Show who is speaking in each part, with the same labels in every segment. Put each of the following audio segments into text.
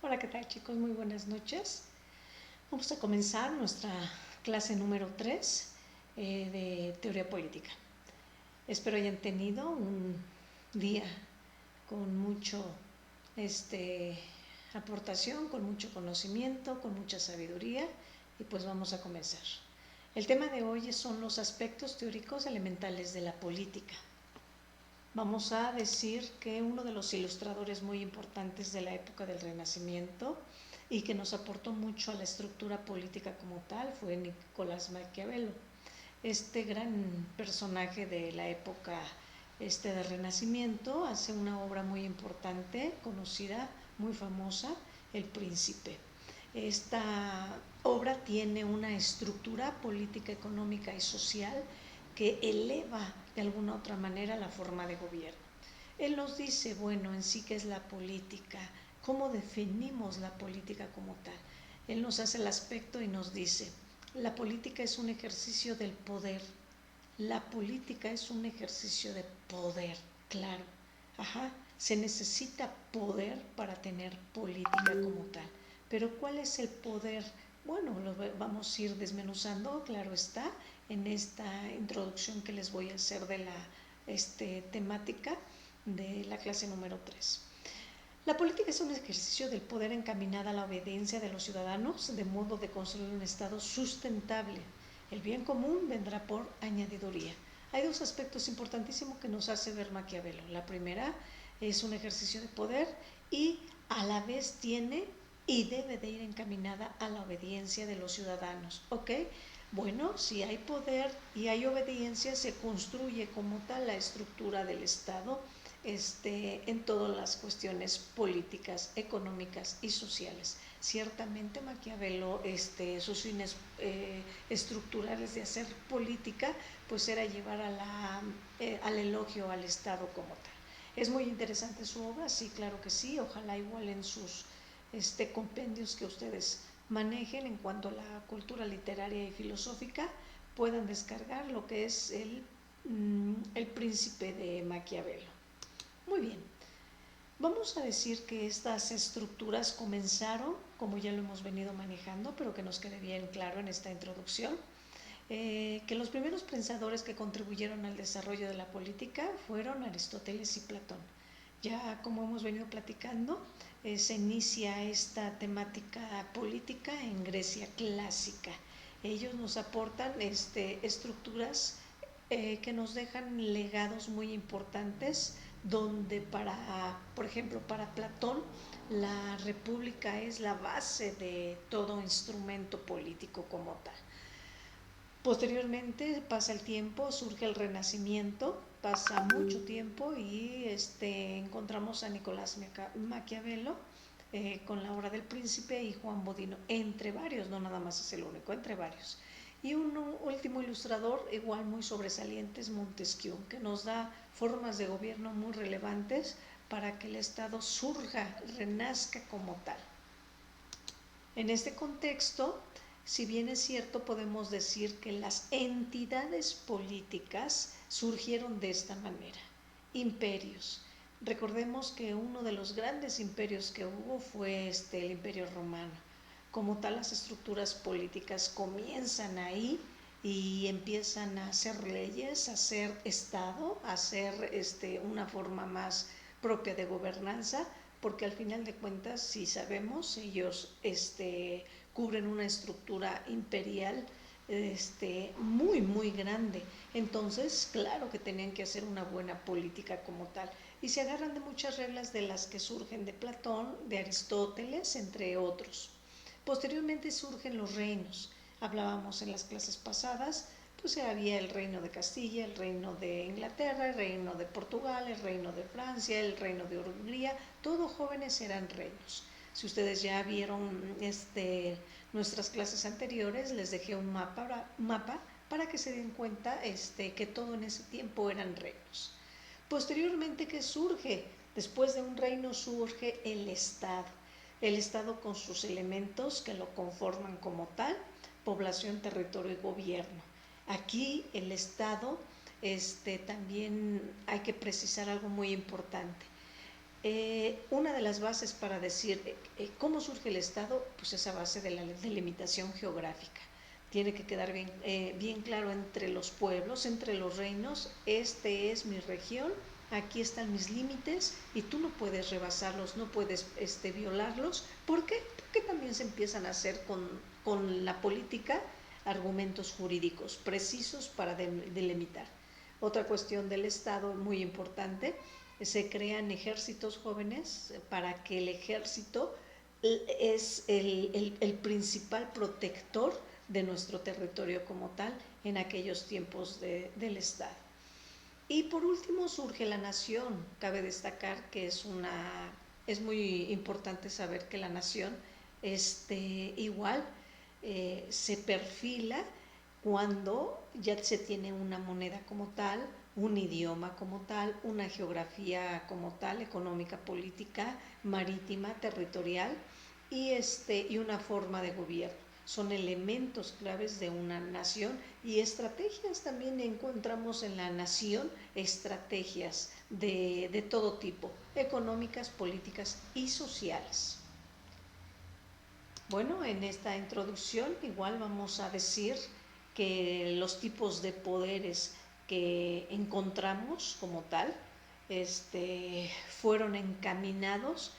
Speaker 1: Hola, ¿qué tal chicos? Muy buenas noches. Vamos a comenzar nuestra clase número 3 de teoría política. Espero hayan tenido un día con mucho aportación, con mucho conocimiento, con mucha sabiduría y pues vamos a comenzar. El tema de hoy son los aspectos teóricos elementales de la política. Vamos a decir que uno de los ilustradores muy importantes de la época del Renacimiento y que nos aportó mucho a la estructura política como tal fue Nicolás Maquiavelo. Este gran personaje de la época del Renacimiento hace una obra muy importante, conocida, muy famosa, El Príncipe. Esta obra tiene una estructura política, económica y social que eleva de alguna otra manera la forma de gobierno. Él nos dice, bueno, en sí qué es la política, cómo definimos la política como tal. Él nos hace el aspecto y nos dice, la política es un ejercicio del poder. La política es un ejercicio de poder, claro. Se necesita poder para tener política como tal. Pero ¿cuál es el poder? Bueno, lo vamos a ir desmenuzando, claro está, en esta introducción que les voy a hacer de la temática de la clase número 3. La política es un ejercicio del poder encaminada a la obediencia de los ciudadanos de modo de construir un Estado sustentable. El bien común vendrá por añadiduría. Hay dos aspectos importantísimos que nos hace ver Maquiavelo. La primera es un ejercicio de poder y a la vez tiene y debe de ir encaminada a la obediencia de los ciudadanos. ¿Ok? Bueno, si hay poder y hay obediencia, se construye como tal la estructura del Estado en todas las cuestiones políticas, económicas y sociales. Ciertamente Maquiavelo, sus fines estructurales de hacer política, pues era llevar al elogio al Estado como tal. ¿Es muy interesante su obra? Sí, claro que sí. Ojalá igual en sus compendios que ustedes manejen en cuanto a la cultura literaria y filosófica puedan descargar lo que es el Príncipe de Maquiavelo. Muy bien, vamos a decir que estas estructuras comenzaron, como ya lo hemos venido manejando, pero que nos quede bien claro en esta introducción, que los primeros pensadores que contribuyeron al desarrollo de la política fueron Aristóteles y Platón. Ya como hemos venido platicando, se inicia esta temática política en Grecia clásica. Ellos nos aportan estructuras que nos dejan legados muy importantes, donde por ejemplo, para Platón, la república es la base de todo instrumento político como tal. Posteriormente pasa el tiempo, surge el Renacimiento, pasa mucho tiempo y encontramos a Nicolás Maquiavelo con la obra del Príncipe y Juan Bodino, entre varios, no nada más es el único, entre varios. Y un último ilustrador igual muy sobresaliente es Montesquieu, que nos da formas de gobierno muy relevantes para que el Estado surja, renazca como tal. En este contexto, si bien es cierto, podemos decir que las entidades políticas surgieron de esta manera. Imperios. Recordemos que uno de los grandes imperios que hubo fue el Imperio Romano. Como tal, las estructuras políticas comienzan ahí y empiezan a hacer leyes, a hacer Estado, a hacer una forma más propia de gobernanza, porque al final de cuentas, si sabemos, ellos cubren una estructura imperial muy, muy grande. Entonces, claro que tenían que hacer una buena política como tal. Y se agarran de muchas reglas de las que surgen de Platón, de Aristóteles, entre otros. Posteriormente surgen los reinos. Hablábamos en las clases pasadas, pues había el reino de Castilla, el reino de Inglaterra, el reino de Portugal, el reino de Francia, el reino de Hungría, todos jóvenes eran reinos. Si ustedes ya vieron nuestras clases anteriores, les dejé un mapa para que se den cuenta que todo en ese tiempo eran reinos. Posteriormente, ¿qué surge? Después de un reino surge el Estado. El Estado con sus elementos que lo conforman como tal, población, territorio y gobierno. Aquí el Estado, también hay que precisar algo muy importante. Una de las bases para decir cómo surge el Estado, pues esa base de la delimitación geográfica. Tiene que quedar bien claro entre los pueblos, entre los reinos, este es mi región, aquí están mis límites y tú no puedes rebasarlos, no puedes violarlos. ¿Por qué? Porque también se empiezan a hacer con la política argumentos jurídicos precisos para delimitar. Otra cuestión del Estado muy importante, se crean ejércitos jóvenes para que el ejército es el principal protector de nuestro territorio como tal en aquellos tiempos del Estado. Y por último surge la nación. Cabe destacar que es muy importante saber que la nación igual se perfila cuando ya se tiene una moneda como tal, un idioma como tal, una geografía como tal, económica, política, marítima, territorial y una forma de gobierno. Son elementos claves de una nación y estrategias también encontramos en la nación, estrategias de todo tipo, económicas, políticas y sociales. Bueno, en esta introducción igual vamos a decir que los tipos de poderes que encontramos como tal fueron encaminados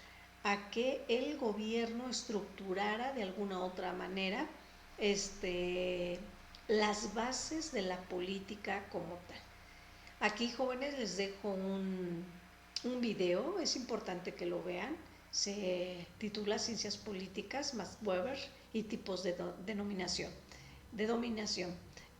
Speaker 1: a que el gobierno estructurara de alguna otra manera las bases de la política como tal. Aquí, jóvenes, les dejo un video, es importante que lo vean. Se titula Ciencias Políticas, Max Weber y tipos de dominación.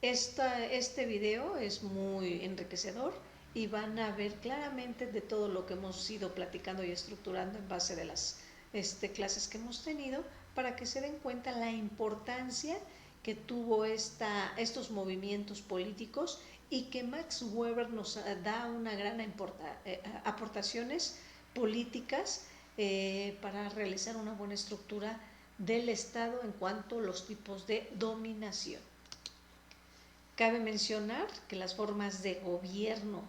Speaker 1: Este video es muy enriquecedor y van a ver claramente de todo lo que hemos ido platicando y estructurando en base de las clases que hemos tenido, para que se den cuenta la importancia que tuvo estos movimientos políticos y que Max Weber nos da una gran aportaciones políticas para realizar una buena estructura del Estado en cuanto a los tipos de dominación. Cabe mencionar que las formas de gobierno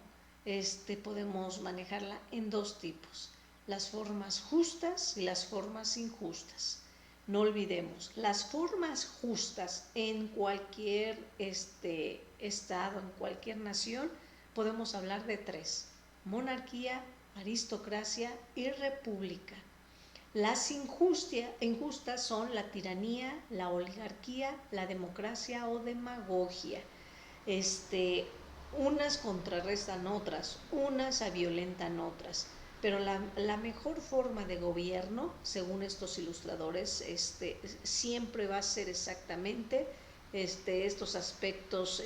Speaker 1: podemos manejarla en dos tipos: las formas justas y las formas injustas. No olvidemos, las formas justas en cualquier estado, en cualquier nación, podemos hablar de tres: monarquía, aristocracia y república. Las injustas son la tiranía, la oligarquía, la democracia o demagogia. Unas contrarrestan otras, unas aviolentan otras, pero la mejor forma de gobierno, según estos ilustradores, siempre va a ser exactamente estos aspectos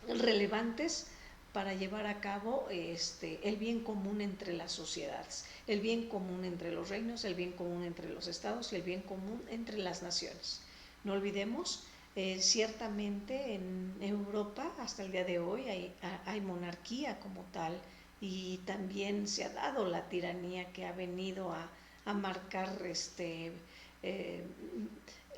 Speaker 1: relevantes para llevar a cabo el bien común entre las sociedades, el bien común entre los reinos, el bien común entre los estados y el bien común entre las naciones. No olvidemos, ciertamente en Europa hasta el día de hoy hay monarquía como tal, y también se ha dado la tiranía que ha venido a marcar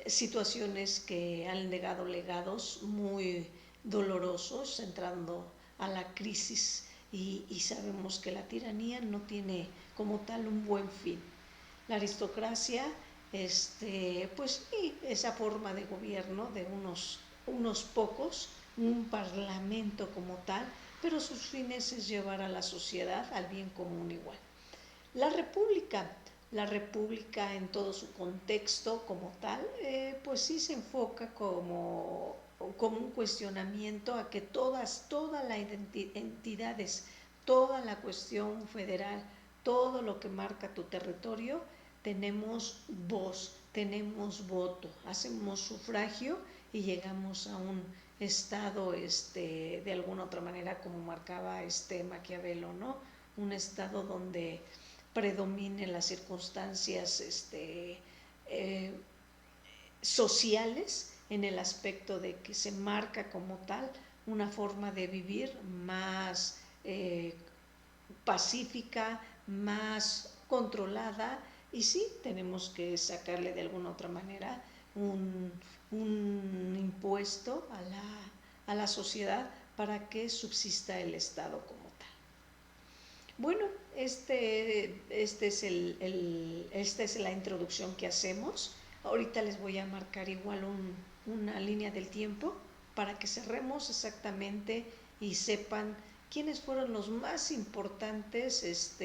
Speaker 1: situaciones que han legado legados muy dolorosos, entrando a la crisis, y sabemos que la tiranía no tiene como tal un buen fin. La aristocracia, pues sí, esa forma de gobierno de unos pocos, un parlamento como tal, pero sus fines es llevar a la sociedad al bien común igual. La república en todo su contexto como tal, pues sí se enfoca como un cuestionamiento a que todas las entidades, toda la cuestión federal, todo lo que marca tu territorio, tenemos voz, tenemos voto, hacemos sufragio y llegamos a un estado de alguna otra manera, como marcaba Maquiavelo, ¿no? Un estado donde predominen las circunstancias sociales, en el aspecto de que se marca como tal una forma de vivir más pacífica, más controlada, y sí, tenemos que sacarle de alguna otra manera un impuesto a la sociedad para que subsista el Estado como tal. Bueno, esta es la introducción que hacemos. Ahorita les voy a marcar igual una línea del tiempo para que cerremos exactamente y sepan quiénes fueron los más importantes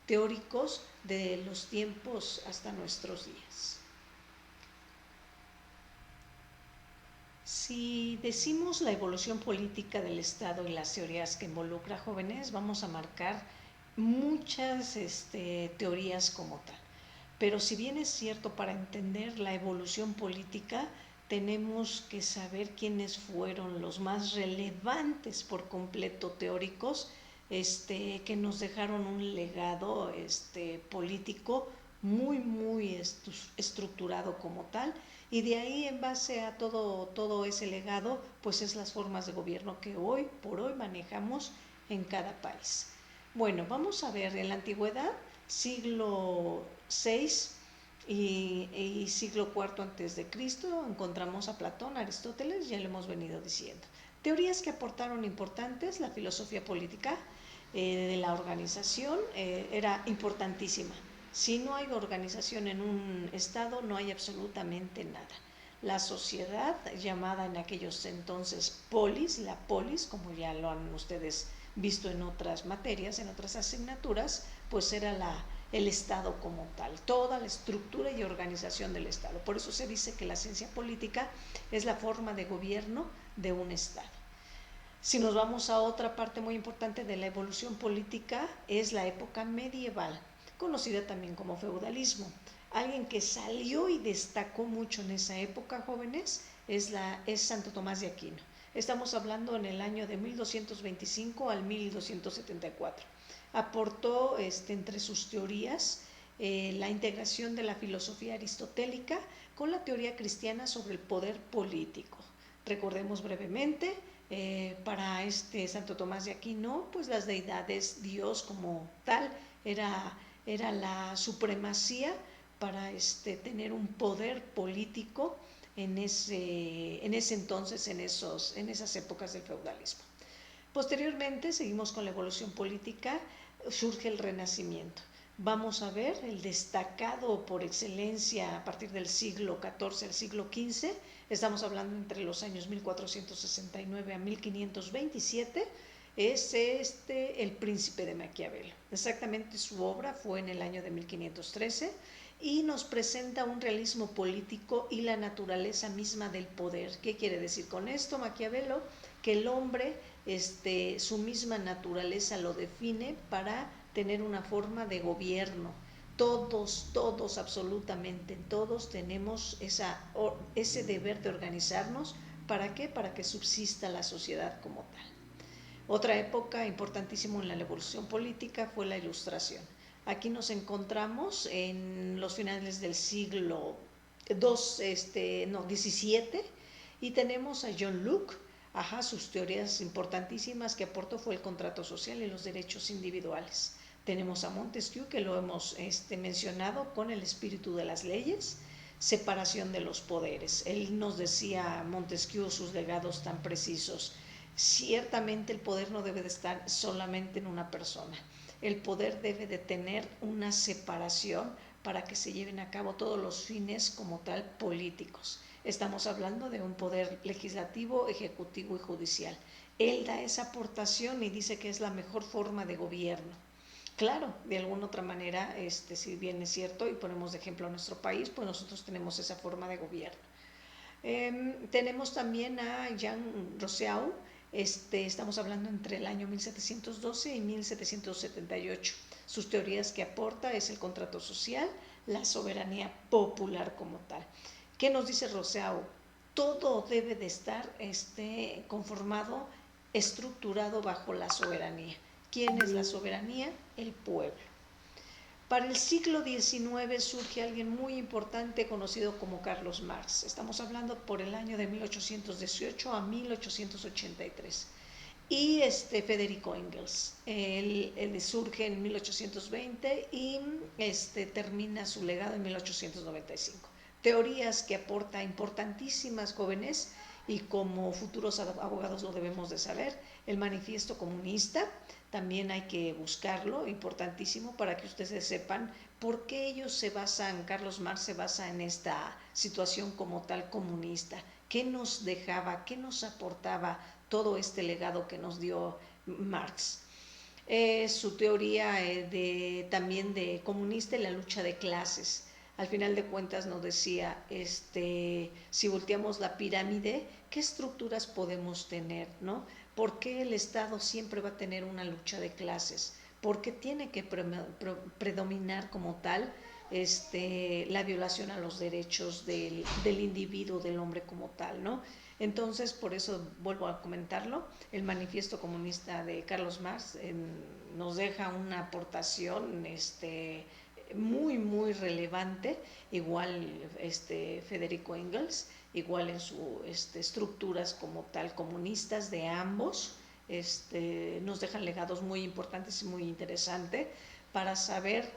Speaker 1: teóricos de los tiempos hasta nuestros días. Si decimos la evolución política del Estado y las teorías que involucra jóvenes, vamos a marcar muchas teorías como tal. Pero si bien es cierto, para entender la evolución política, tenemos que saber quiénes fueron los más relevantes por completo teóricos que nos dejaron un legado político muy estructurado como tal, y de ahí, en base a todo ese legado, pues es las formas de gobierno que hoy por hoy manejamos en cada país. Bueno, vamos a ver, en la antigüedad, siglo VI y siglo IV antes de Cristo, encontramos a Platón, Aristóteles, ya lo hemos venido diciendo. Teorías que aportaron importantes, la filosofía política de la organización era importantísima. Si no hay organización en un estado, no hay absolutamente nada. La sociedad, llamada en aquellos entonces polis, la polis, como ya lo han ustedes visto en otras materias, en otras asignaturas, pues era el Estado como tal, toda la estructura y organización del Estado. Por eso se dice que la ciencia política es la forma de gobierno de un Estado. Si nos vamos a otra parte muy importante de la evolución política, es la época medieval, conocida también como feudalismo. Alguien que salió y destacó mucho en esa época, jóvenes, es Santo Tomás de Aquino. Estamos hablando en el año de 1225 al 1274. Aportó entre sus teorías la integración de la filosofía aristotélica con la teoría cristiana sobre el poder político. Recordemos brevemente, para Santo Tomás de Aquino, pues las deidades, Dios como tal, era la supremacía para tener un poder político en ese entonces, en esas épocas del feudalismo. Posteriormente, seguimos con la evolución política, surge el Renacimiento. Vamos a ver el destacado por excelencia a partir del siglo XIV al siglo XV, estamos hablando entre los años 1469 a 1527, es el Príncipe de Maquiavelo. Exactamente, su obra fue en el año de 1513 y nos presenta un realismo político y la naturaleza misma del poder. ¿Qué quiere decir con esto Maquiavelo? Que el hombre, su misma naturaleza lo define para tener una forma de gobierno. Todos, absolutamente todos tenemos ese deber de organizarnos. ¿Para qué? Para que subsista la sociedad como tal. Otra época importantísima en la evolución política fue la Ilustración. Aquí nos encontramos en los finales del siglo XVII, y tenemos a John Locke. Sus teorías importantísimas que aportó fue el contrato social y los derechos individuales. Tenemos a Montesquieu, que lo hemos mencionado, con el espíritu de las leyes, separación de los poderes. Él nos decía, Montesquieu, sus legados tan precisos: ciertamente el poder no debe de estar solamente en una persona. El poder debe de tener una separación para que se lleven a cabo todos los fines como tal políticos. Estamos hablando de un poder legislativo, ejecutivo y judicial. Él da esa aportación y dice que es la mejor forma de gobierno. Claro, de alguna otra manera, si bien es cierto, y ponemos de ejemplo a nuestro país, pues nosotros tenemos esa forma de gobierno. Tenemos también a Jean Rousseau. Estamos hablando entre el año 1712 y 1778. Sus teorías que aporta es el contrato social, la soberanía popular como tal. ¿Qué nos dice Rousseau? Todo debe de estar conformado, estructurado bajo la soberanía. ¿Quién es la soberanía? El pueblo. Para el siglo XIX surge alguien muy importante conocido como Carlos Marx. Estamos hablando por el año de 1818 a 1883. Y Federico Engels. Él surge en 1820 y termina su legado en 1895. Teorías que aporta importantísimas, jóvenes, y como futuros abogados lo debemos de saber: el manifiesto comunista, también hay que buscarlo, importantísimo, para que ustedes sepan por qué Carlos Marx se basa en esta situación como tal comunista, qué nos dejaba, qué nos aportaba todo este legado que nos dio Marx. Su teoría también de comunista y la lucha de clases. Al final de cuentas nos decía, si volteamos la pirámide, ¿qué estructuras podemos tener, no? ¿Por qué el Estado siempre va a tener una lucha de clases? ¿Por qué tiene que predominar como tal la violación a los derechos del individuo, del hombre como tal, ¿no? Entonces, por eso vuelvo a comentarlo, el manifiesto comunista de Carlos Marx nos deja una aportación muy, muy relevante, igual Federico Engels, igual en sus estructuras como tal comunistas de ambos, nos dejan legados muy importantes y muy interesantes para saber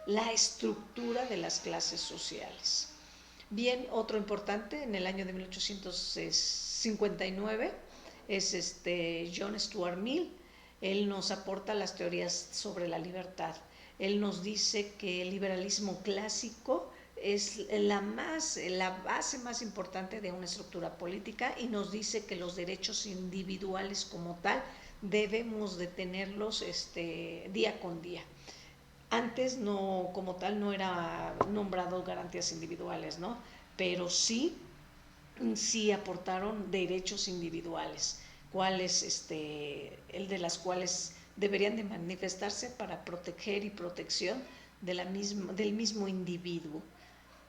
Speaker 1: la estructura de las clases sociales. Bien, otro importante en el año de 1859 es John Stuart Mill. Él nos aporta las teorías sobre la libertad. Él nos dice que el liberalismo clásico es la base más importante de una estructura política, y nos dice que los derechos individuales como tal debemos de tenerlos día con día. Antes no, como tal, no era nombrado garantías individuales, ¿no? Pero sí aportaron derechos individuales, el de las cuales deberían de manifestarse para proteger y protección del mismo individuo.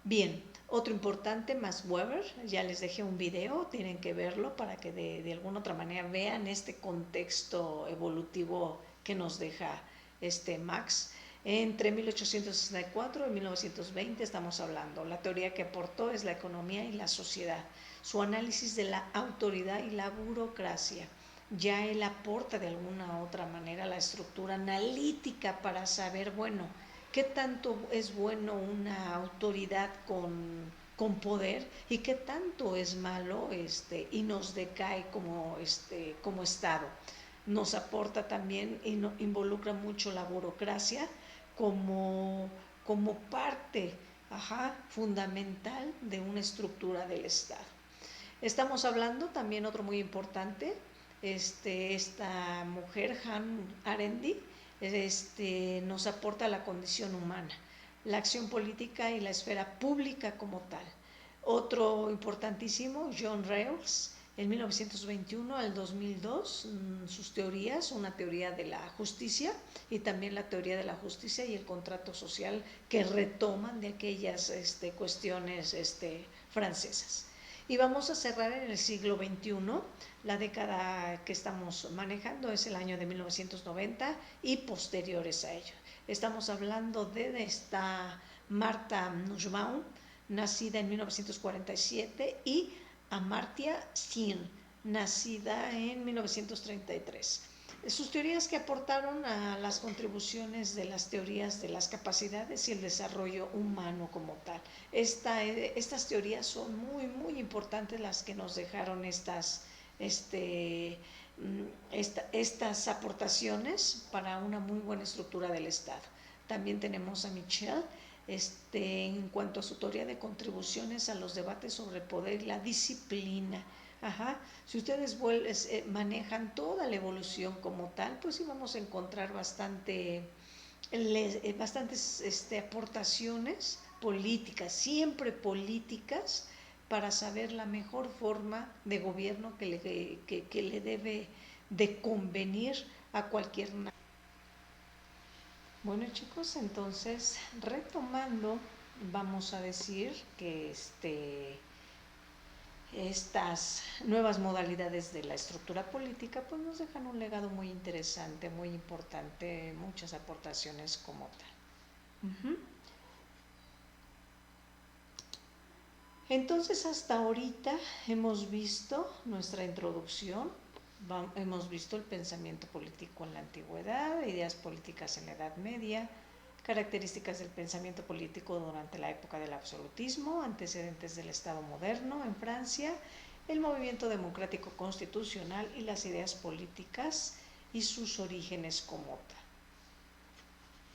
Speaker 1: Bien, otro importante, Max Weber, ya les dejé un video, tienen que verlo para que de alguna otra manera vean este contexto evolutivo que nos deja Max. Entre 1864 y 1920 estamos hablando. La teoría que aportó es la economía y la sociedad. Su análisis de la autoridad y la burocracia. Ya él aporta de alguna otra manera la estructura analítica para saber, bueno, qué tanto es bueno una autoridad con poder y qué tanto es malo y nos decae como Estado. Nos aporta también y involucra mucho la burocracia como parte fundamental de una estructura del Estado. Estamos hablando también otro muy importante, esta mujer, Hannah Arendt, nos aporta la condición humana, la acción política y la esfera pública como tal. Otro importantísimo, John Rawls, en 1921 al 2002, sus teorías, una teoría de la justicia y también la teoría de la justicia y el contrato social, que retoman de aquellas cuestiones francesas. Y vamos a cerrar en el siglo XXI, la década que estamos manejando es el año de 1990 y posteriores a ello. Estamos hablando de esta Martha Nussbaum, nacida en 1947, y Amartya Sen, nacida en 1933. Sus teorías que aportaron a las contribuciones de las teorías de las capacidades y el desarrollo humano como tal. Estas teorías son muy, muy importantes, las que nos dejaron estas aportaciones para una muy buena estructura del Estado. También tenemos a Michel, en cuanto a su teoría de contribuciones a los debates sobre el poder y la disciplina. Si ustedes manejan toda la evolución como tal, pues sí vamos a encontrar bastantes aportaciones políticas, siempre políticas, para saber la mejor forma de gobierno que le debe de convenir a cualquier nación. Bueno, chicos, entonces retomando, vamos a decir que estas nuevas modalidades de la estructura política pues nos dejan un legado muy interesante, muy importante, muchas aportaciones como tal. Entonces, hasta ahorita hemos visto nuestra introducción, hemos visto el pensamiento político en la antigüedad, ideas políticas en la Edad Media, características del pensamiento político durante la época del absolutismo, antecedentes del Estado moderno en Francia, el movimiento democrático constitucional y las ideas políticas y sus orígenes como tal.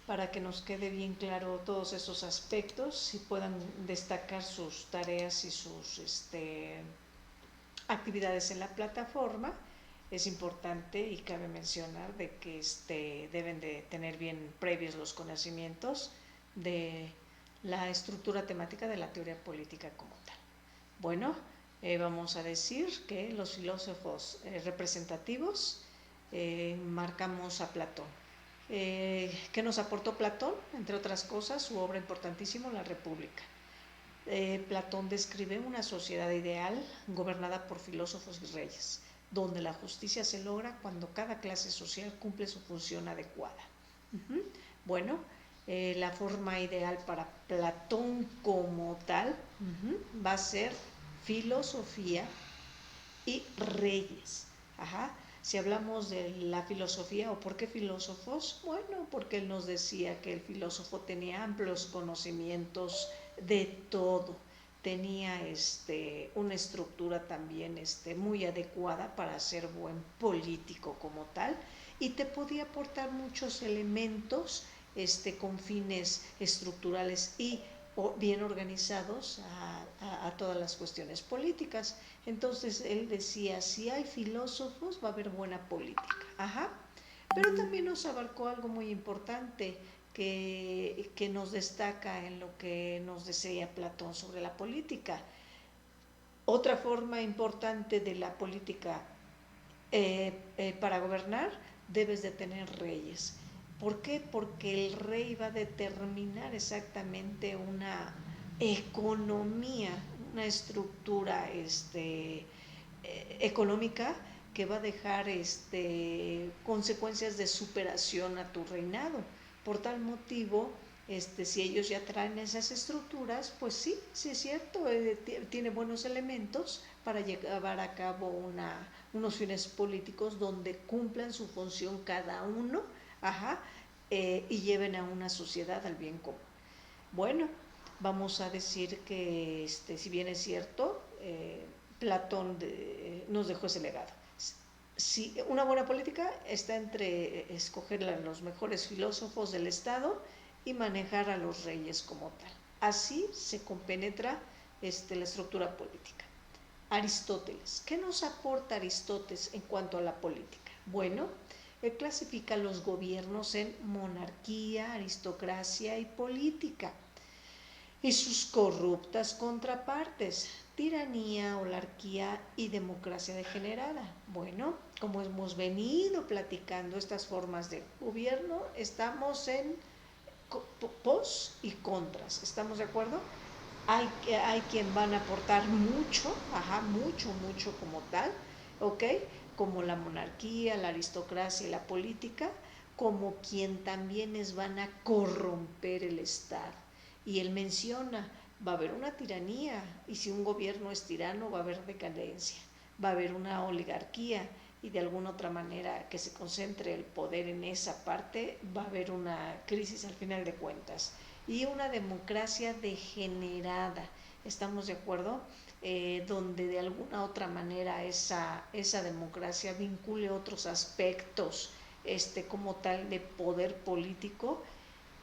Speaker 1: Para que nos quede bien claro todos esos aspectos y puedan destacar sus tareas y sus actividades en la plataforma, es importante y cabe mencionar de que deben de tener bien previos los conocimientos de la estructura temática de la teoría política como tal. Bueno, vamos a decir que los filósofos representativos marcamos a Platón. ¿Qué nos aportó Platón? Entre otras cosas, su obra importantísima, La República. Platón describe una sociedad ideal gobernada por filósofos y reyes, donde la justicia se logra cuando cada clase social cumple su función adecuada. Bueno, la forma ideal para Platón como tal va a ser filosofía y reyes. Si hablamos de la filosofía o por qué filósofos, bueno, porque él nos decía que el filósofo tenía amplios conocimientos de todo, tenía una estructura también muy adecuada para ser buen político como tal, y te podía aportar muchos elementos con fines estructurales y bien organizados a todas las cuestiones políticas. Entonces él decía, si hay filósofos va a haber buena política. Pero también nos abarcó algo muy importante que nos destaca en lo que nos decía Platón sobre la política. Otra forma importante de la política para gobernar, debes de tener reyes. ¿Por qué? Porque el rey va a determinar exactamente una economía, una estructura económica que va a dejar consecuencias de superación a tu reinado. Por tal motivo, si ellos ya traen esas estructuras, pues sí es cierto, tiene buenos elementos para llevar a cabo unos fines políticos donde cumplan su función cada uno, y lleven a una sociedad al bien común. Bueno, vamos a decir que si bien es cierto, Platón nos dejó ese legado. Si una buena política está entre escoger a los mejores filósofos del Estado y manejar a los reyes como tal. Así se compenetra la estructura política. Aristóteles. ¿Qué nos aporta Aristóteles en cuanto a la política? Bueno, él clasifica los gobiernos en monarquía, aristocracia y política, y sus corruptas contrapartes, tiranía, olarquía y democracia degenerada. Bueno, como hemos venido platicando estas formas de gobierno, estamos en pos y contras, ¿estamos de acuerdo? Hay quien van a aportar mucho, mucho como tal, ¿ok? Como la monarquía, la aristocracia y la política, como quien también van a corromper el Estado. Y él menciona, va a haber una tiranía, y si un gobierno es tirano va a haber decadencia, va a haber una oligarquía, y de alguna otra manera que se concentre el poder en esa parte, va a haber una crisis al final de cuentas. Y una democracia degenerada, ¿estamos de acuerdo? Donde de alguna otra manera esa democracia vincule otros aspectos como tal de poder político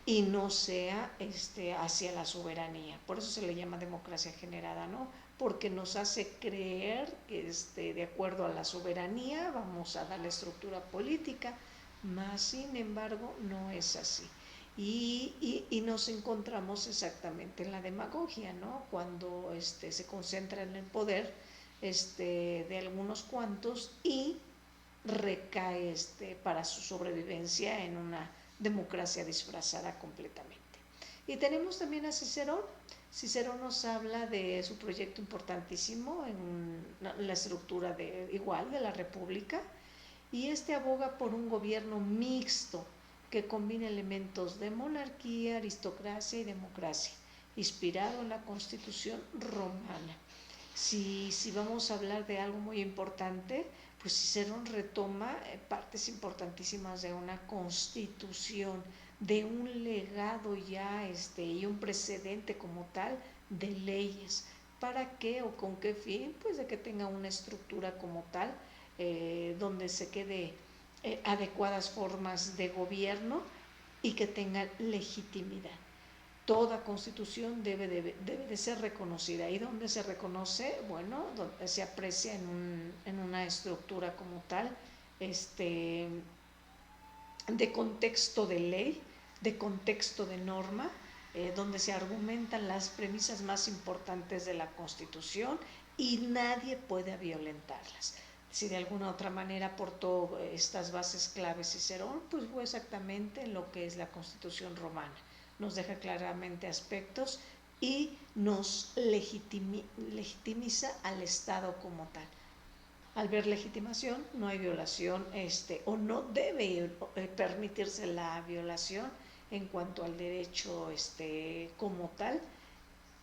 Speaker 1: y no sea hacia la soberanía. Por eso se le llama democracia generada, ¿no? Porque nos hace creer que de acuerdo a la soberanía vamos a dar la estructura política, mas sin embargo no es así. Y nos encontramos exactamente en la demagogia, ¿no? Cuando se concentra en el poder de algunos cuantos y recae para su sobrevivencia en una democracia disfrazada completamente. Y tenemos también a Cicerón. Cicerón nos habla de su proyecto importantísimo en la estructura de la República, y aboga por un gobierno mixto que combina elementos de monarquía, aristocracia y democracia, inspirado en la Constitución romana. Si vamos a hablar de algo muy importante, pues Cicerón retoma partes importantísimas de una constitución, de un legado ya y un precedente como tal de leyes. ¿Para qué o con qué fin? Pues de que tenga una estructura como tal, donde se quede adecuadas formas de gobierno y que tengan legitimidad. Toda constitución debe de ser reconocida. ¿Y dónde se reconoce? Bueno, se aprecia en una estructura como tal, de contexto de ley, de contexto de norma, donde se argumentan las premisas más importantes de la Constitución y nadie puede violentarlas. Si de alguna otra manera aportó estas bases claves Cicerón, pues fue exactamente lo que es la Constitución romana. Nos deja claramente aspectos y nos legitimiza al Estado como tal. Al ver legitimación no hay violación o no debe permitirse la violación en cuanto al derecho como tal,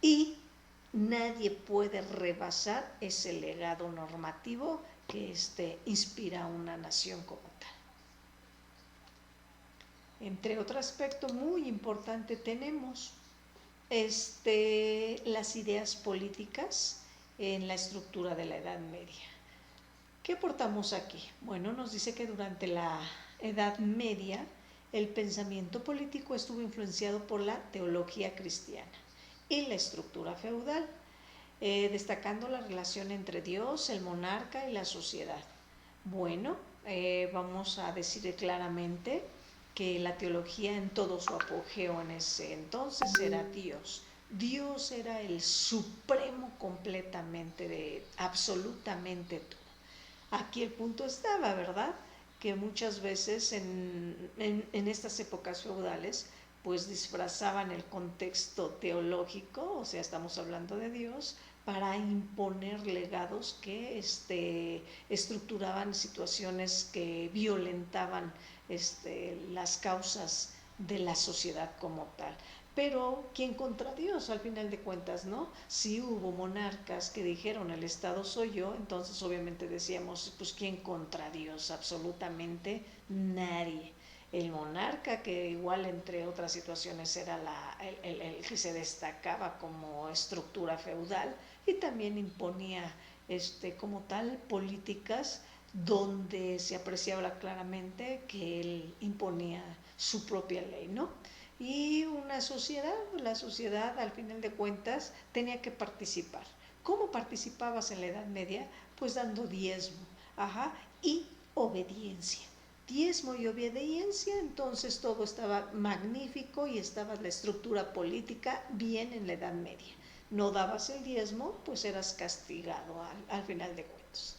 Speaker 1: y nadie puede rebasar ese legado normativo que inspira a una nación como tal. Entre otro aspecto muy importante tenemos las ideas políticas en la estructura de la Edad Media. ¿Qué aportamos aquí? Bueno, nos dice que durante la Edad Media el pensamiento político estuvo influenciado por la teología cristiana y la estructura feudal, destacando la relación entre Dios, el monarca y la sociedad. Bueno, vamos a decir claramente que la teología en todo su apogeo en ese entonces era Dios. Dios era el supremo completamente de absolutamente todo. Aquí el punto estaba, ¿verdad? Que muchas veces en estas épocas feudales pues disfrazaban el contexto teológico, o sea, estamos hablando de Dios, para imponer legados que estructuraban situaciones que violentaban las causas de la sociedad como tal. Pero ¿quién contra Dios al final de cuentas, no? Si hubo monarcas que dijeron el Estado soy yo, entonces obviamente decíamos, pues ¿quién contra Dios? Absolutamente nadie. El monarca, que igual entre otras situaciones era el que se destacaba como estructura feudal y también imponía como tal políticas donde se apreciaba claramente que él imponía su propia ley, ¿no? Y una sociedad, la sociedad al final de cuentas tenía que participar. ¿Cómo participabas en la Edad Media? Pues dando diezmo, y obediencia. Diezmo y obediencia, entonces todo estaba magnífico y estaba la estructura política bien en la Edad Media. No dabas el diezmo, pues eras castigado al final de cuentas.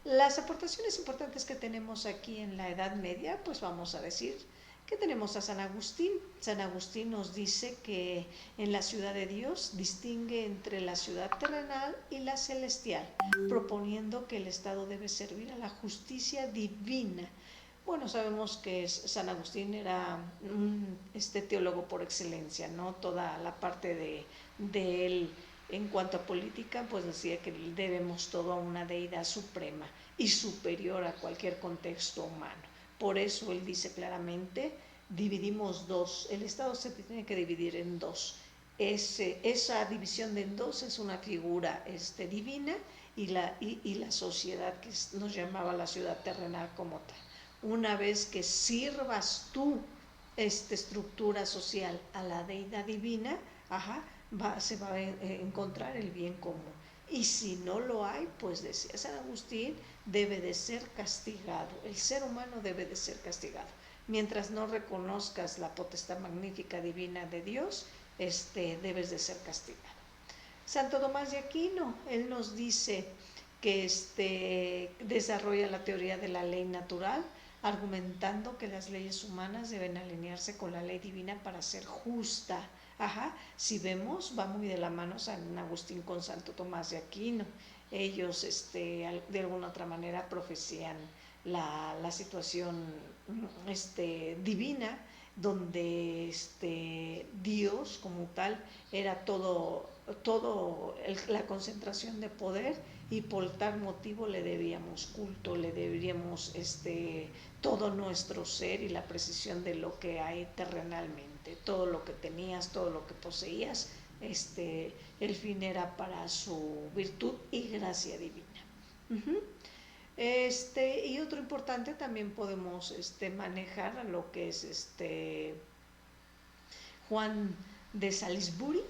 Speaker 1: Las aportaciones importantes que tenemos aquí en la Edad Media, pues vamos a decir que tenemos a San Agustín. San Agustín nos dice que en la ciudad de Dios distingue entre la ciudad terrenal y la celestial, proponiendo que el Estado debe servir a la justicia divina. Bueno, sabemos que San Agustín era un teólogo por excelencia, ¿no? Toda la parte de él en cuanto a política, pues decía que debemos todo a una deidad suprema y superior a cualquier contexto humano. Por eso él dice claramente, dividimos dos, el Estado se tiene que dividir en dos. Esa división de en dos es una figura divina y la sociedad que nos llamaba la ciudad terrenal como tal. Una vez que sirvas tú esta estructura social a la deidad divina, se va a encontrar el bien común. Y si no lo hay, pues decía San Agustín, debe de ser castigado. El ser humano debe de ser castigado. Mientras no reconozcas la potestad magnífica divina de Dios, debes de ser castigado. Santo Tomás de Aquino, él nos dice que desarrolla la teoría de la ley natural, argumentando que las leyes humanas deben alinearse con la ley divina para ser justa. Si vemos, va muy de la mano San Agustín con Santo Tomás de Aquino. Ellos de alguna otra manera profecían la situación divina, donde Dios como tal era todo la concentración de poder, y por tal motivo le debíamos culto, le debíamos todo nuestro ser y la precisión de lo que hay terrenalmente, todo lo que tenías, todo lo que poseías, el fin era para su virtud y gracia divina. Y otro importante también podemos manejar a lo que es Juan de Salisbury.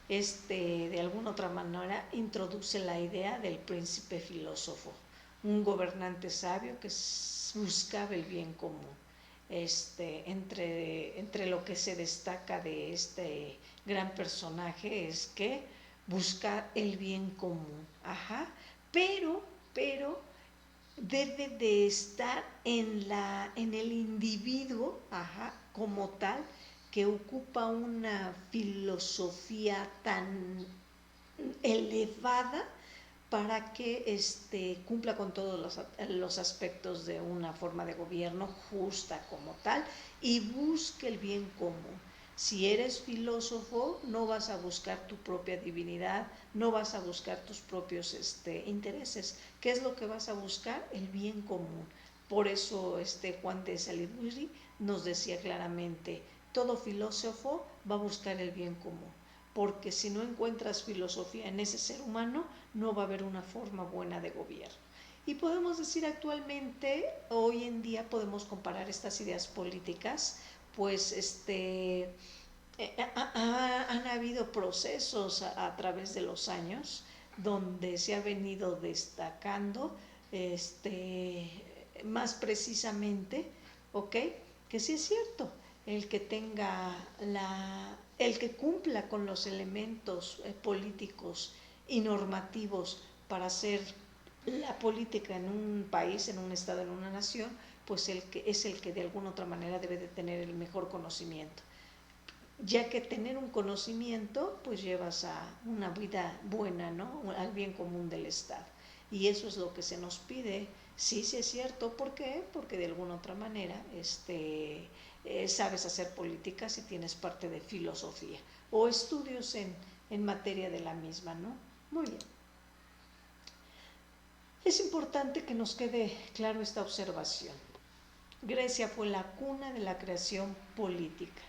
Speaker 1: De alguna otra manera introduce la idea del príncipe filósofo, un gobernante sabio que buscaba el bien común. Entre lo que se destaca de este gran personaje es que busca el bien común, pero debe de estar en el individuo, como tal, que ocupa una filosofía tan elevada para que cumpla con todos los aspectos de una forma de gobierno justa como tal y busque el bien común. Si eres filósofo, no vas a buscar tu propia divinidad, no vas a buscar tus propios intereses. ¿Qué es lo que vas a buscar? El bien común. Por eso Juan de Salisbury nos decía claramente, todo filósofo va a buscar el bien común, porque si no encuentras filosofía en ese ser humano, no va a haber una forma buena de gobierno. Y podemos decir actualmente, hoy en día podemos comparar estas ideas políticas, pues han habido procesos a través de los años donde se ha venido destacando más precisamente, ¿ok? Que sí es cierto, el que tenga el que cumpla con los elementos políticos y normativos para hacer la política en un país, en un estado, en una nación, pues es el que de alguna otra manera debe de tener el mejor conocimiento, ya que tener un conocimiento pues llevas a una vida buena, ¿no? Al bien común del Estado. Y eso es lo que se nos pide. Sí, sí es cierto. ¿Por qué? Porque de alguna otra manera sabes hacer política si tienes parte de filosofía o estudios en materia de la misma, ¿no? Muy bien. Es importante que nos quede claro esta observación. Grecia fue la cuna de la creación política.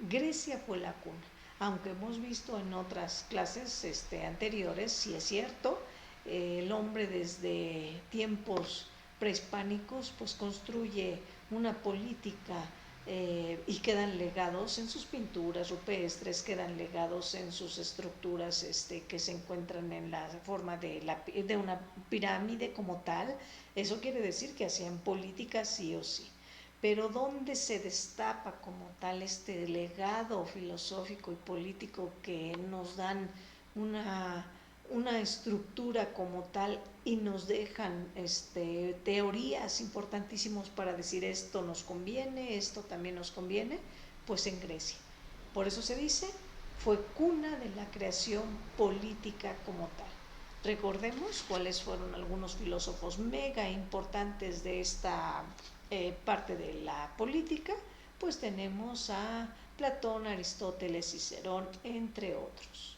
Speaker 1: Grecia fue la cuna. Aunque hemos visto en otras clases anteriores, sí es cierto, el hombre desde tiempos prehispánicos pues construye una política y quedan legados en sus pinturas rupestres, quedan legados en sus estructuras que se encuentran en la forma de una pirámide como tal. Eso quiere decir que hacían política sí o sí. Pero ¿dónde se destapa como tal este legado filosófico y político que nos dan una estructura como tal y nos dejan teorías importantísimas para decir esto nos conviene, esto también nos conviene? Pues en Grecia. Por eso se dice, fue cuna de la creación política como tal. Recordemos cuáles fueron algunos filósofos mega importantes de esta parte de la política. Pues tenemos a Platón, Aristóteles, Cicerón, entre otros.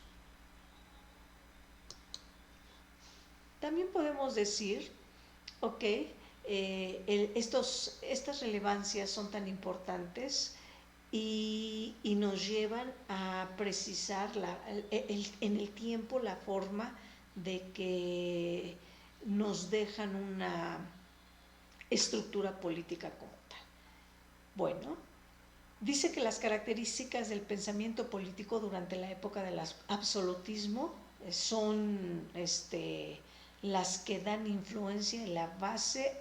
Speaker 1: También podemos decir, ok, estas relevancias son tan importantes y nos llevan a precisar en el tiempo la forma de que nos dejan una estructura política como tal. Bueno, dice que las características del pensamiento político durante la época del absolutismo son las que dan influencia en la base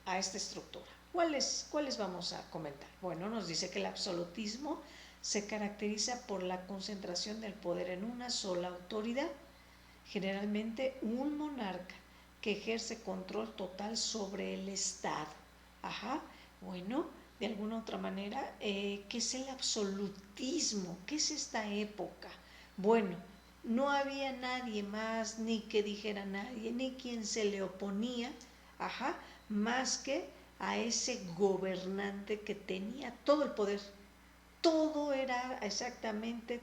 Speaker 1: a esta estructura. ¿Cuáles vamos a comentar? Bueno, nos dice que el absolutismo se caracteriza por la concentración del poder en una sola autoridad, generalmente un monarca que ejerce control total sobre el Estado. Bueno, de alguna otra manera, ¿qué es el absolutismo? ¿Qué es esta época? Bueno, no había nadie más, ni que dijera nadie, ni quien se le oponía, más que a ese gobernante que tenía todo el poder. Todo era exactamente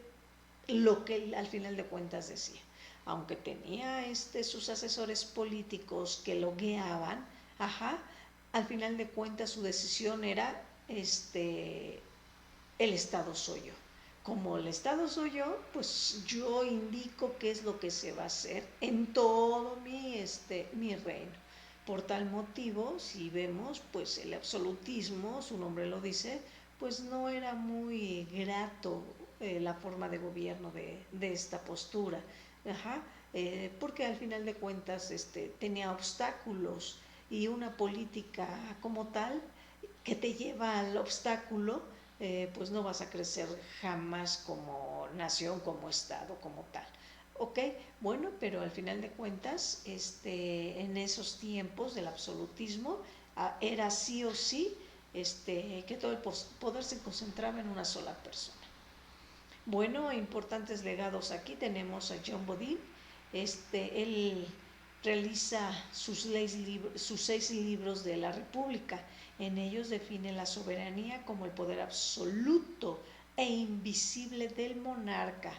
Speaker 1: lo que él al final de cuentas decía. Aunque tenía sus asesores políticos que lo guiaban, al final de cuentas su decisión era el Estado soy yo. como el Estado soy yo, pues yo indico qué es lo que se va a hacer en todo mi reino. Por tal motivo, si vemos, pues el absolutismo, su nombre lo dice, pues no era muy grato la forma de gobierno de esta postura. Ajá, porque al final de cuentas tenía obstáculos y una política como tal que te lleva al obstáculo, pues no vas a crecer jamás como nación, como Estado, como tal. Ok, bueno, pero al final de cuentas, en esos tiempos del absolutismo, era sí o sí que todo el poder se concentraba en una sola persona. Bueno, importantes legados aquí tenemos a John Bodin. Él realiza sus 6 libros de la República. En ellos define la soberanía como el poder absoluto e invisible del monarca.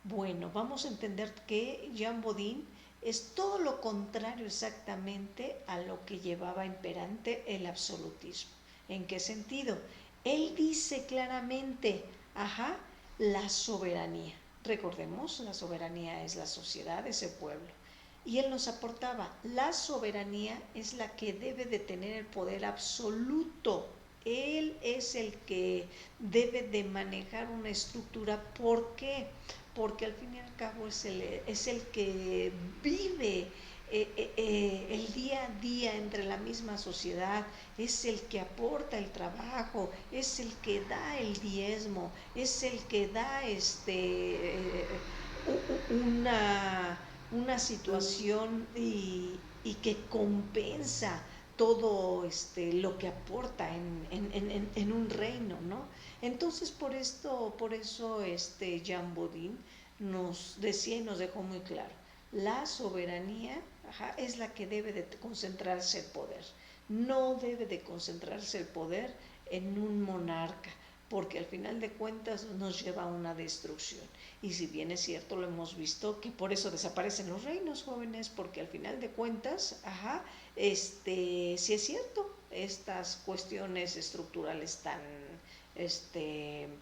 Speaker 1: Bueno, vamos a entender que Jean Bodin es todo lo contrario exactamente a lo que llevaba imperante el absolutismo. ¿En qué sentido? Él dice claramente, ajá, la soberanía. Recordemos, la soberanía es la sociedad, ese pueblo. Y él nos aportaba, la soberanía es la que debe de tener el poder absoluto. Él es el que debe de manejar una estructura. ¿Por qué? Porque al fin y al cabo es el que vive el día a día entre la misma sociedad, es el que aporta el trabajo, es el que da el diezmo, es el que da una situación y que compensa todo lo que aporta en un reino, ¿no? Entonces por eso Jean Bodin nos decía y nos dejó muy claro, la soberanía, ajá, es la que debe de concentrarse el poder. No debe de concentrarse el poder en un monarca, porque al final de cuentas nos lleva a una destrucción. Y si bien es cierto, lo hemos visto, que por eso desaparecen los reinos, jóvenes, porque al final de cuentas, ajá, sí es cierto, estas cuestiones estructurales tan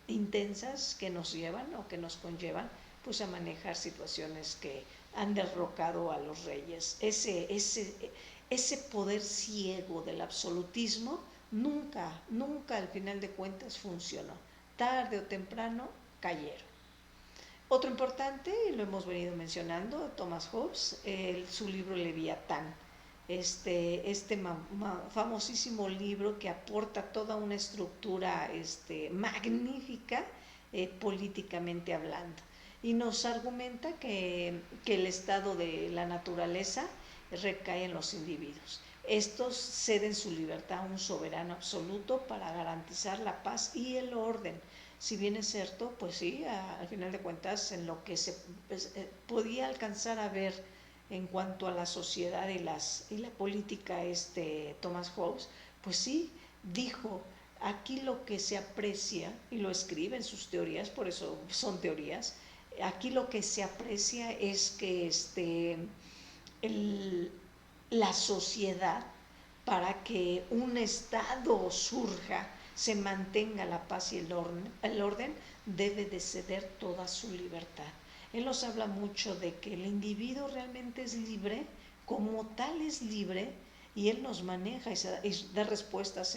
Speaker 1: intensas que nos llevan o que nos conllevan pues a manejar situaciones que han derrocado a los reyes. Ese poder ciego del absolutismo nunca al final de cuentas funcionó. Tarde o temprano cayeron. Otro importante, y lo hemos venido mencionando, Thomas Hobbes, su libro Leviatán. Famosísimo libro que aporta toda una estructura magnífica políticamente hablando. Y nos argumenta que el estado de la naturaleza recae en los individuos. Estos ceden su libertad a un soberano absoluto para garantizar la paz y el orden. Si bien es cierto, pues sí, al final de cuentas, en lo que se podía alcanzar a ver en cuanto a la sociedad y la política, Thomas Hobbes, pues sí, dijo, aquí lo que se aprecia, y lo escribe en sus teorías, por eso son teorías, aquí lo que se aprecia es que la sociedad, para que un estado surja, se mantenga la paz y el orden, debe de ceder toda su libertad. Él nos habla mucho de que el individuo realmente es libre, como tal es libre, y él nos maneja y da respuestas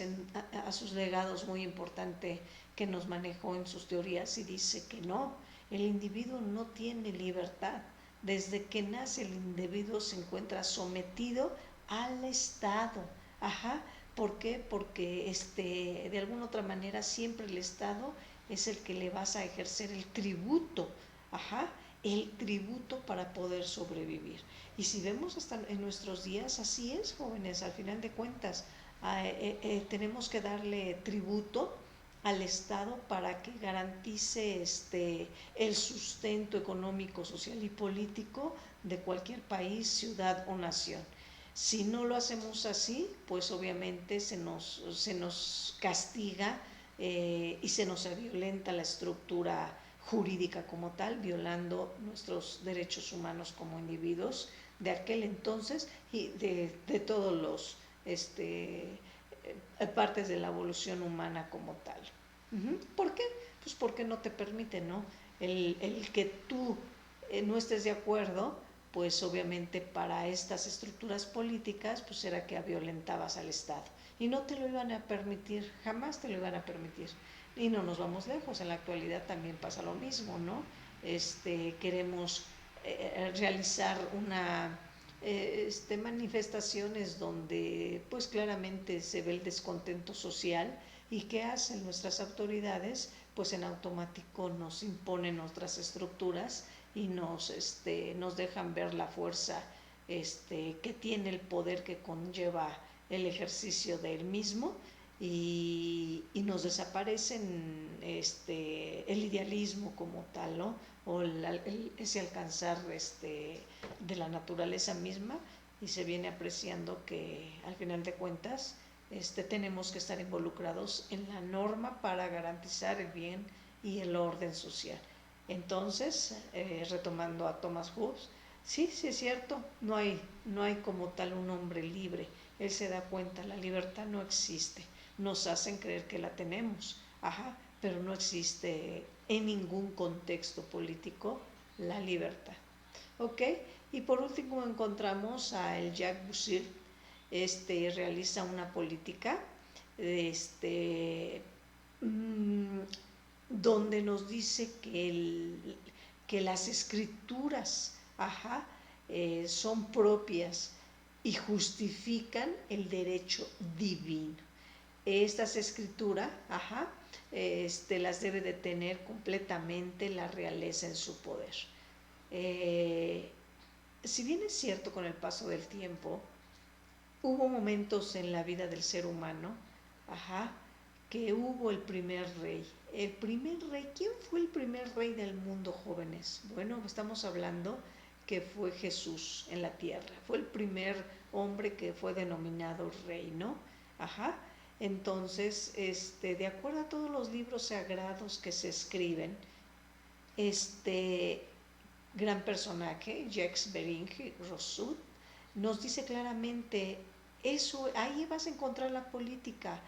Speaker 1: a sus legados muy importante que nos manejó en sus teorías, y dice que no, el individuo no tiene libertad. Desde que nace el individuo se encuentra sometido al Estado. Ajá, ¿por qué? Porque de alguna otra manera siempre el Estado es el que le vas a ejercer el tributo, ajá, el tributo para poder sobrevivir. Y si vemos hasta en nuestros días, así es, jóvenes, al final de cuentas, tenemos que darle tributo al Estado para que garantice el sustento económico, social y político de cualquier país, ciudad o nación. Si no lo hacemos así, pues obviamente se nos castiga y se nos violenta la estructura jurídica como tal, violando nuestros derechos humanos como individuos de aquel entonces y de todos los partes de la evolución humana como tal. ¿Por qué? pues ¿por qué no te permite, no? El que tú no estés de acuerdo, pues obviamente para estas estructuras políticas, pues era que violentabas al Estado. Y no te lo iban a permitir, jamás te lo iban a permitir. Y no nos vamos lejos, en la actualidad también pasa lo mismo, ¿no? Queremos realizar manifestaciones donde pues claramente se ve el descontento social, y ¿qué hacen nuestras autoridades? Pues en automático nos imponen otras estructuras y nos dejan ver la fuerza que tiene el poder que conlleva el ejercicio del mismo, y nos desaparecen el idealismo como tal, ¿no? O ese alcanzar de la naturaleza misma, y se viene apreciando que al final de cuentas tenemos que estar involucrados en la norma para garantizar el bien y el orden social. Entonces, retomando a Thomas Hobbes, sí es cierto, no hay como tal un hombre libre. Él se da cuenta, la libertad no existe. Nos hacen creer que la tenemos, pero no existe en ningún contexto político la libertad. ¿Ok? Y por último encontramos a el Jacques Boussir. Realiza una política donde nos dice que las escrituras son propias y justifican el derecho divino. Estas escrituras las debe de tener completamente la realeza en su poder. Si bien es cierto, con el paso del tiempo hubo momentos en la vida del ser humano que hubo el primer rey. El primer rey, ¿quién fue el primer rey del mundo, jóvenes? Bueno, estamos hablando que fue Jesús en la tierra. Fue el primer hombre que fue denominado rey, ¿no? Entonces, de acuerdo a todos los libros sagrados que se escriben, gran personaje, Jacques Beringue Rousseau, nos dice claramente eso. Ahí vas a encontrar la política.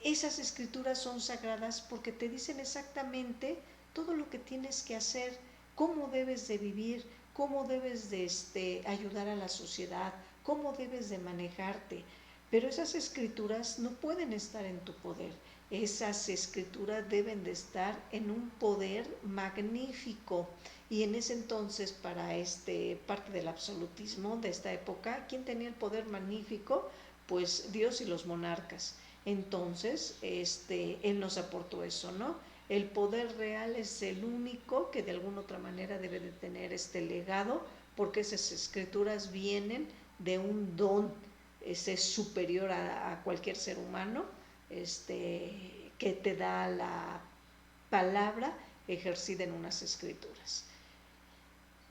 Speaker 1: Esas escrituras son sagradas porque te dicen exactamente todo lo que tienes que hacer, cómo debes de vivir, cómo debes de ayudar a la sociedad, cómo debes de manejarte. Pero esas escrituras no pueden estar en tu poder. Esas escrituras deben de estar en un poder magnífico. Y en ese entonces, para parte del absolutismo de esta época, ¿quién tenía el poder magnífico? Pues Dios y los monarcas. Entonces, él nos aportó eso, ¿no? El poder real es el único que de alguna otra manera debe de tener este legado, porque esas escrituras vienen de un don superior a cualquier ser humano, que te da la palabra ejercida en unas escrituras.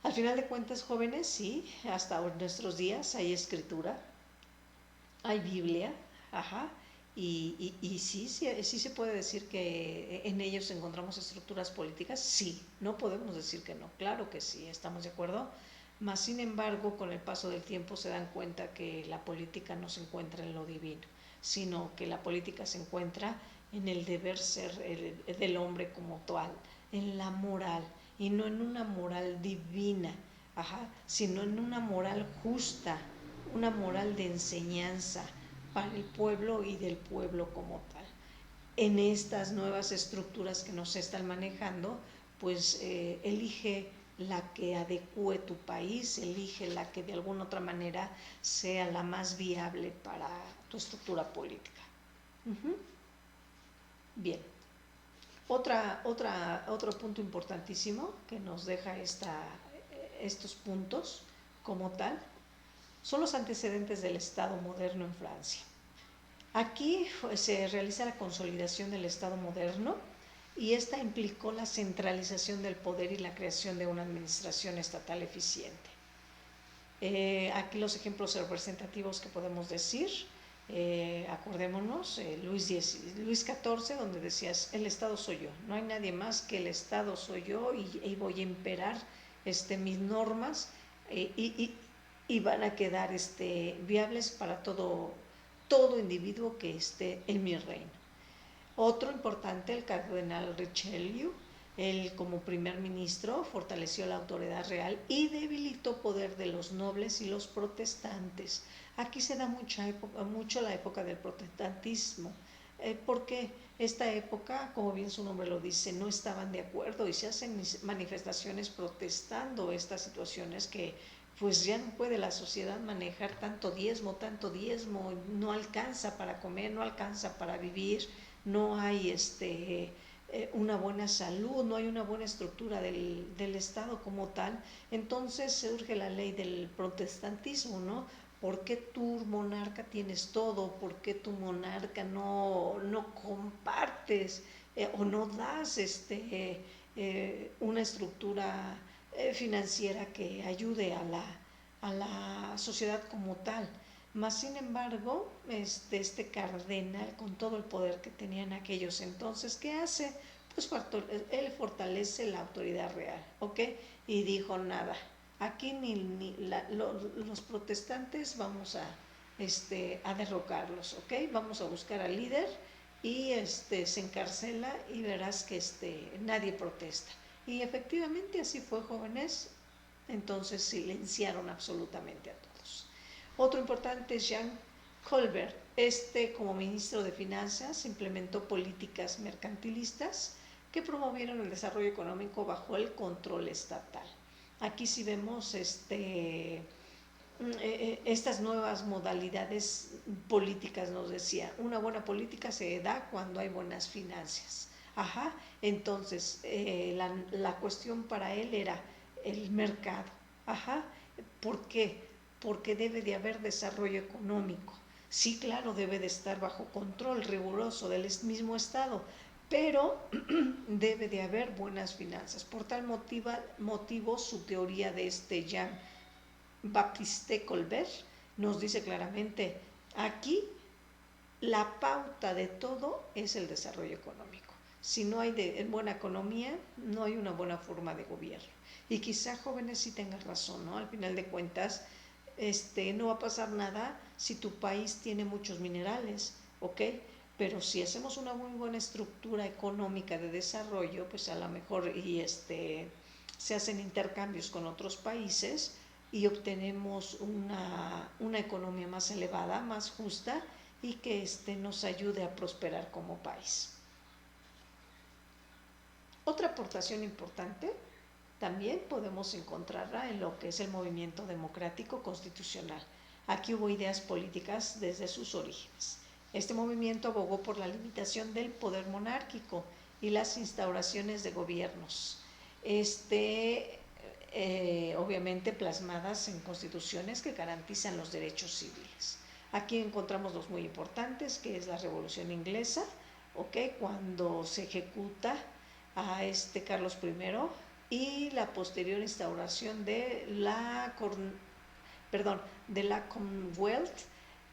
Speaker 1: Al final de cuentas, jóvenes, sí, hasta nuestros días hay escritura, hay Biblia, y sí se puede decir que en ellos encontramos estructuras políticas. Sí, no podemos decir que no, claro que sí, estamos de acuerdo. Mas, sin embargo, con el paso del tiempo se dan cuenta que la política no se encuentra en lo divino, sino que la política se encuentra en el deber ser del hombre como tal, en la moral, y no en una moral divina, sino en una moral justa, una moral de enseñanza para el pueblo y del pueblo como tal. En estas nuevas estructuras que nos están manejando, pues elige la que adecue tu país, elige la que de alguna otra manera sea la más viable para tu estructura política. Bien, otro punto importantísimo que nos deja estos puntos como tal son los antecedentes del Estado moderno en Francia. Aquí se realiza la consolidación del Estado moderno, y esta implicó la centralización del poder y la creación de una administración estatal eficiente. Aquí los ejemplos representativos que podemos decir, acordémonos, Luis XIV, donde decías, el Estado soy yo, no hay nadie más que el Estado soy yo, y voy a imperar mis normas, y van a quedar viables para todo individuo que esté en mi reino. Otro importante, el cardenal Richelieu, él como primer ministro fortaleció la autoridad real y debilitó poder de los nobles y los protestantes. Aquí se da mucho la época del protestantismo, porque esta época, como bien su nombre lo dice, no estaban de acuerdo y se hacen manifestaciones protestando estas situaciones que pues ya no puede la sociedad manejar tanto diezmo, no alcanza para comer, no alcanza para vivir, no hay una buena salud, no hay una buena estructura del Estado como tal. Entonces surge la ley del protestantismo, ¿no? ¿Por qué tu monarca tienes todo? ¿Por qué tu monarca no compartes o no das una estructura financiera que ayude a la sociedad como tal? Mas sin embargo, este cardenal, con todo el poder que tenía en aquellos entonces, ¿qué hace? Pues él fortalece la autoridad real, ¿ok? Y dijo, nada, aquí los protestantes vamos a derrocarlos, ¿ok? Vamos a buscar al líder y se encarcela y verás que nadie protesta. Y efectivamente así fue, jóvenes. Entonces silenciaron absolutamente a todos. Otro importante es Jean Colbert. Como ministro de Finanzas implementó políticas mercantilistas que promovieron el desarrollo económico bajo el control estatal. Aquí sí vemos estas nuevas modalidades políticas. Nos decía, una buena política se da cuando hay buenas finanzas. Ajá, entonces la cuestión para él era el mercado. Ajá, ¿por qué? Porque debe de haber desarrollo económico. Sí, claro, debe de estar bajo control riguroso del mismo Estado, pero debe de haber buenas finanzas. Por tal motivo, su teoría de Jean-Baptiste Colbert nos dice claramente, aquí la pauta de todo es el desarrollo económico. Si no hay buena economía, no hay una buena forma de gobierno. Y quizá, jóvenes, sí tengan razón, ¿no? Al final de cuentas, no va a pasar nada si tu país tiene muchos minerales, ¿ok? Pero si hacemos una muy buena estructura económica de desarrollo, pues a lo mejor se hacen intercambios con otros países y obtenemos una economía más elevada, más justa, y que nos ayude a prosperar como país. Otra aportación importante también podemos encontrarla en lo que es el movimiento democrático constitucional. Aquí hubo ideas políticas desde sus orígenes. Este movimiento abogó por la limitación del poder monárquico y las instauraciones de gobiernos, obviamente plasmadas en constituciones que garantizan los derechos civiles. Aquí encontramos dos muy importantes, que es la Revolución Inglesa, ¿okay? Cuando se ejecuta a Carlos I, y la posterior instauración de la Commonwealth,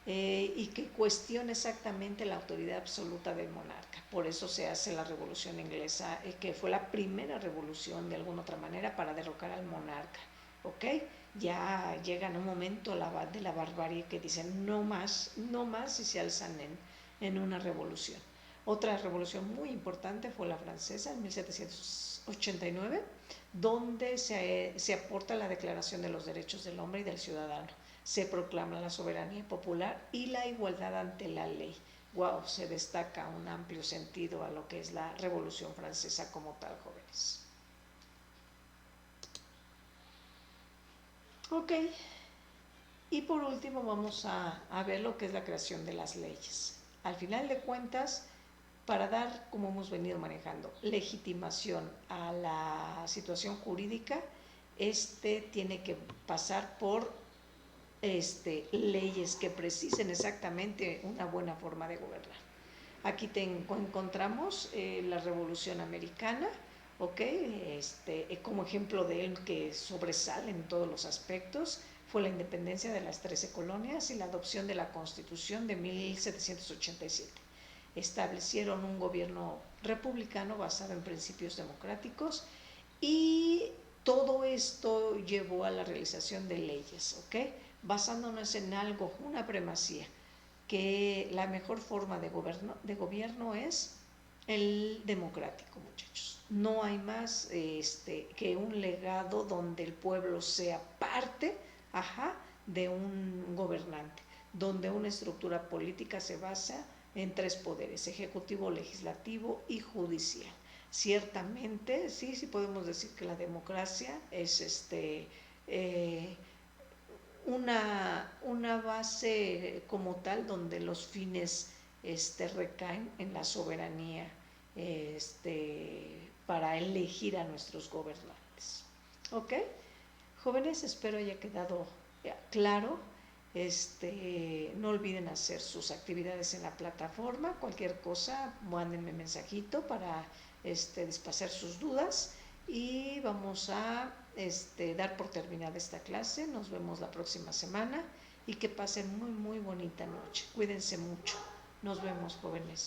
Speaker 1: y que cuestiona exactamente la autoridad absoluta del monarca. Por eso se hace la Revolución Inglesa, que fue la primera revolución de alguna otra manera para derrocar al monarca, ¿ok? Ya llega en un momento de la barbarie que dicen no más, y se alzan en una revolución. Otra revolución muy importante fue la francesa en 1789, donde se aporta la Declaración de los Derechos del Hombre y del Ciudadano. Se proclama la soberanía popular y la igualdad ante la ley. Wow, se destaca un amplio sentido a lo que es la Revolución Francesa como tal, jóvenes. Ok, y por último vamos a ver lo que es la creación de las leyes. Al final de cuentas, para dar, como hemos venido manejando, legitimación a la situación jurídica, tiene que pasar por leyes que precisen exactamente una buena forma de gobernar. Aquí encontramos la Revolución Americana, ¿ok? Como ejemplo de él que sobresale en todos los aspectos fue la independencia de las 13 colonias y la adopción de la Constitución de 1787. Establecieron un gobierno republicano basado en principios democráticos y todo esto llevó a la realización de leyes, ¿ok? Basándonos en una primacía, que la mejor forma de gobierno es el democrático, muchachos. No hay más que un legado donde el pueblo sea parte, de un gobernante, donde una estructura política se basa en 3 poderes: ejecutivo, legislativo y judicial. Ciertamente, sí podemos decir que la democracia es una base como tal donde los fines recaen en la soberanía para elegir a nuestros gobernantes. ¿Ok? Jóvenes, espero haya quedado claro. No olviden hacer sus actividades en la plataforma. Cualquier cosa, mándenme mensajito para despachar sus dudas. Y vamos a dar por terminada esta clase. Nos vemos la próxima semana y que pasen muy bonita noche. Cuídense mucho. Nos vemos, jóvenes.